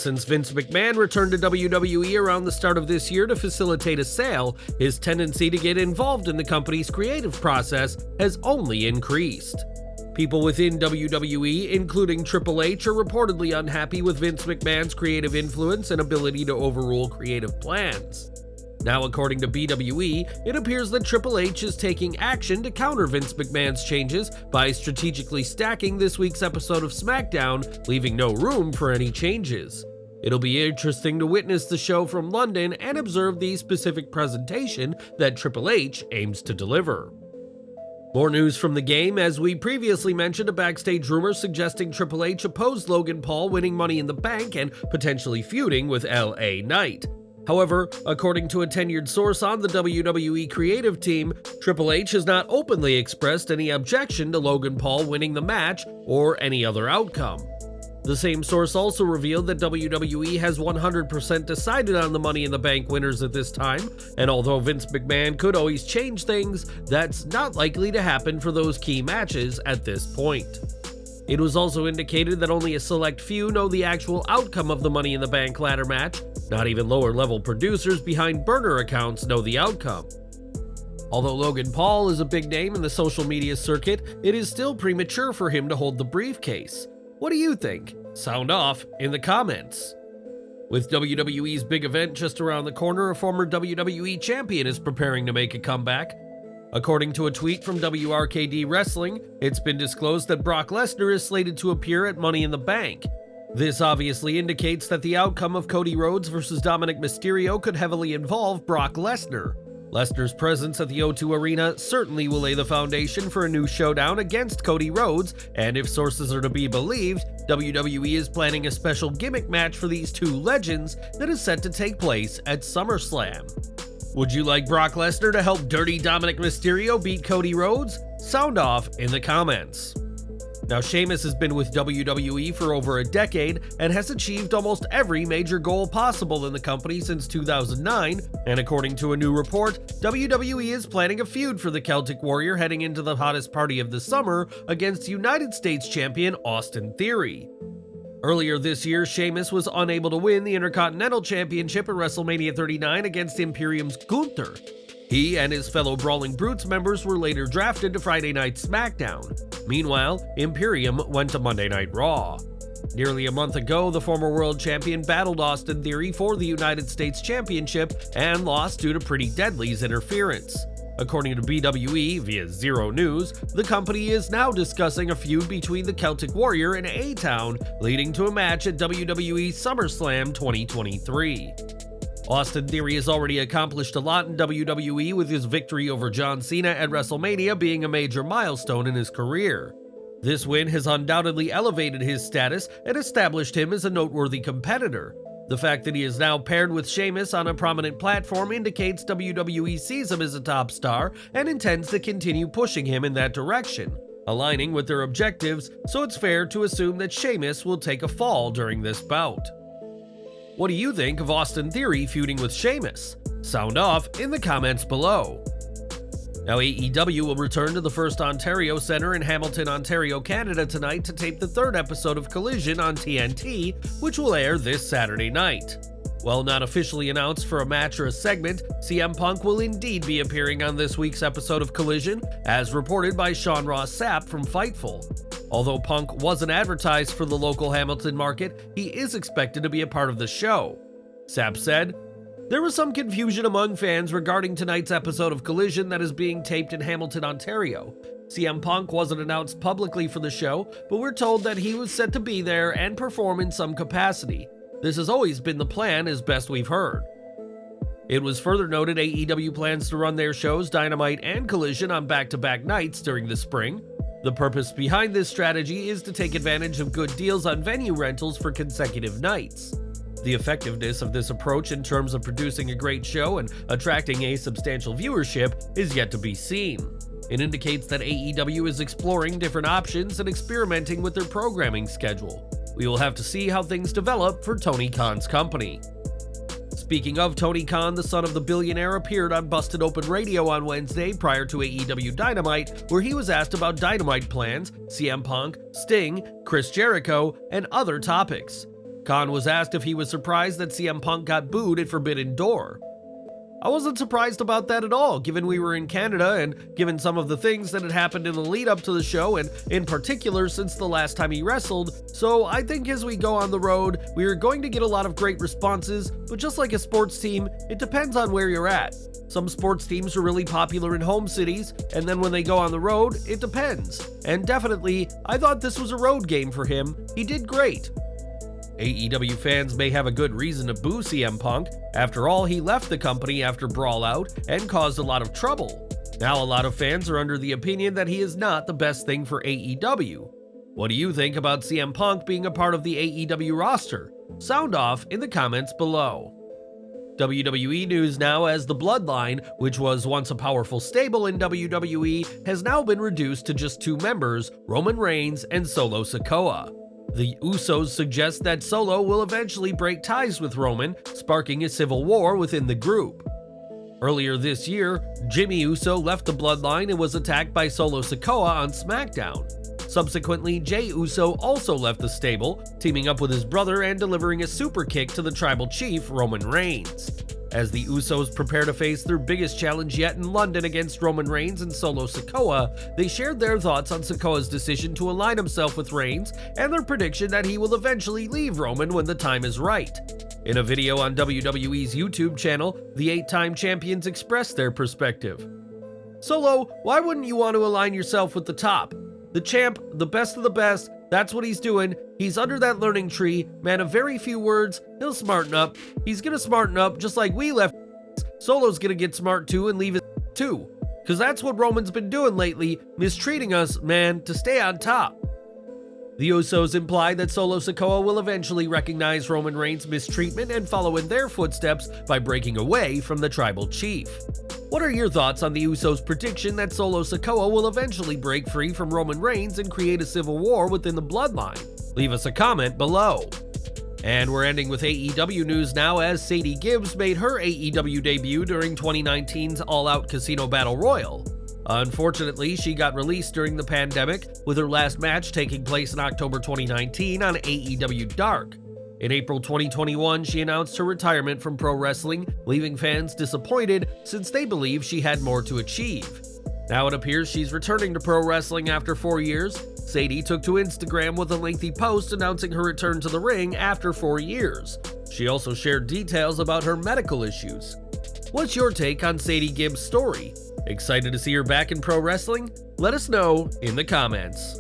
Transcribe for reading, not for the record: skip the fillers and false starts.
Since Vince McMahon returned to WWE around the start of this year to facilitate a sale, his tendency to get involved in the company's creative process has only increased. People within WWE, including Triple H, are reportedly unhappy with Vince McMahon's creative influence and ability to overrule creative plans. Now, according to BWE, it appears that Triple H is taking action to counter Vince McMahon's changes by strategically stacking this week's episode of Smackdown, leaving no room for any changes. It'll be interesting to witness the show from London and observe the specific presentation that Triple H aims to deliver. More news from the game, as we previously mentioned a backstage rumor suggesting Triple H opposed Logan Paul winning Money in the Bank and potentially feuding with LA Knight. However, according to a tenured source on the WWE creative team, Triple H has not openly expressed any objection to Logan Paul winning the match or any other outcome. The same source also revealed that WWE has 100% decided on the Money in the Bank winners at this time, and although Vince McMahon could always change things, that's not likely to happen for those key matches at this point. It was also indicated that only a select few know the actual outcome of the Money in the Bank ladder match. Not even lower-level producers behind burner accounts know the outcome. Although Logan Paul is a big name in the social media circuit, it is still premature for him to hold the briefcase. What do you think? Sound off in the comments. With WWE's big event just around the corner, a former WWE champion is preparing to make a comeback. According to a tweet from WRKD Wrestling, it's been disclosed that Brock Lesnar is slated to appear at Money in the Bank. This obviously indicates that the outcome of Cody Rhodes versus Dominic Mysterio could heavily involve Brock Lesnar. Lesnar's presence at the O2 Arena certainly will lay the foundation for a new showdown against Cody Rhodes, and if sources are to be believed, WWE is planning a special gimmick match for these two legends that is set to take place at Summerslam. Would you like Brock Lesnar to help Dirty Dominic Mysterio beat Cody Rhodes? Sound off in the comments. Now, Sheamus has been with WWE for over a decade and has achieved almost every major goal possible in the company since 2009, and according to a new report, WWE is planning a feud for the Celtic Warrior heading into the hottest party of the summer against United States champion Austin Theory. Earlier this year, Sheamus was unable to win the Intercontinental Championship at WrestleMania 39 against Imperium's Gunther. He and his fellow Brawling Brutes members were later drafted to Friday Night SmackDown. Meanwhile, Imperium went to Monday Night Raw. Nearly a month ago, the former world champion battled Austin Theory for the United States Championship and lost due to Pretty Deadly's interference. According to BWE via Zero News, the company is now discussing a feud between the Celtic Warrior and A-Town, leading to a match at WWE SummerSlam 2023. Austin Theory has already accomplished a lot in WWE, with his victory over John Cena at WrestleMania being a major milestone in his career. This win has undoubtedly elevated his status and established him as a noteworthy competitor. The fact that he is now paired with Sheamus on a prominent platform indicates WWE sees him as a top star and intends to continue pushing him in that direction, aligning with their objectives, so it's fair to assume that Sheamus will take a fall during this bout. What do you think of Austin Theory feuding with Sheamus? Sound off in the comments below. Now, AEW will return to the First Ontario Centre in Hamilton, Ontario, Canada tonight to tape the third episode of Collision on TNT, which will air this Saturday night. While not officially announced for a match or a segment, CM Punk will indeed be appearing on this week's episode of Collision, as reported by Sean Ross Sapp from Fightful. Although Punk wasn't advertised for the local Hamilton market, he is expected to be a part of the show. Sapp said, "There was some confusion among fans regarding tonight's episode of Collision that is being taped in Hamilton, Ontario. CM Punk wasn't announced publicly for the show, but we're told that he was set to be there and perform in some capacity. This has always been the plan, as best we've heard." It was further noted AEW plans to run their shows Dynamite and Collision on back-to-back nights during the spring. The purpose behind this strategy is to take advantage of good deals on venue rentals for consecutive nights. The effectiveness of this approach in terms of producing a great show and attracting a substantial viewership is yet to be seen. It indicates that AEW is exploring different options and experimenting with their programming schedule. We will have to see how things develop for Tony Khan's company. Speaking of Tony Khan, the son of the billionaire appeared on Busted Open Radio on Wednesday prior to AEW Dynamite, where he was asked about Dynamite plans, CM Punk, Sting, Chris Jericho, and other topics. Khan was asked if he was surprised that CM Punk got booed at Forbidden Door. I wasn't surprised about that at all, given we were in Canada and given some of the things that had happened in the lead up to the show, and in particular since the last time he wrestled. So I think as we go on the road, we are going to get a lot of great responses, but just like a sports team, it depends on where you're at. Some sports teams are really popular in home cities, and then when they go on the road, it depends. And definitely, I thought this was a road game for him. He did great. AEW fans may have a good reason to boo CM Punk. After all, he left the company after Brawl Out and caused a lot of trouble. Now a lot of fans are under the opinion that he is not the best thing for AEW. What do you think about CM Punk being a part of the AEW roster? Sound off in the comments below. WWE news now, as the Bloodline, which was once a powerful stable in WWE, has now been reduced to just 2 members, Roman Reigns and Solo Sikoa. The Usos suggest that Solo will eventually break ties with Roman, sparking a civil war within the group. Earlier this year, Jimmy Uso left the Bloodline and was attacked by Solo Sikoa on Smackdown. Subsequently, Jey Uso also left the stable, teaming up with his brother and delivering a super kick to the tribal chief, Roman Reigns. As the Usos prepare to face their biggest challenge yet in London against Roman Reigns and Solo Sikoa, they shared their thoughts on Sikoa's decision to align himself with Reigns and their prediction that he will eventually leave Roman when the time is right. In a video on WWE's YouTube channel, the 8-time champions expressed their perspective. Solo, why wouldn't you want to align yourself with the top? The champ, the best of the best, that's what he's doing. He's under that learning tree, man of very few words, he'll smarten up. He's gonna smarten up just like we left. Solo's gonna get smart too and leave his too. Cause that's what Roman's been doing lately, mistreating us, man, to stay on top. The Usos imply that Solo Sikoa will eventually recognize Roman Reigns' mistreatment and follow in their footsteps by breaking away from the tribal chief. What are your thoughts on the Usos' prediction that Solo Sikoa will eventually break free from Roman Reigns and create a civil war within the Bloodline? Leave us a comment below. And we're ending with AEW news now, as Sadie Gibbs made her AEW debut during 2019's All Out Casino Battle Royal. Unfortunately, she got released during the pandemic, with her last match taking place in October 2019 on AEW Dark. In April 2021, she announced her retirement from pro wrestling, leaving fans disappointed since they believe she had more to achieve. Now it appears she's returning to pro wrestling after 4 years. Sadie took to Instagram with a lengthy post announcing her return to the ring after 4 years. She also shared details about her medical issues. What's your take on Sadie Gibbs' story? Excited to see her back in pro wrestling? Let us know in the comments.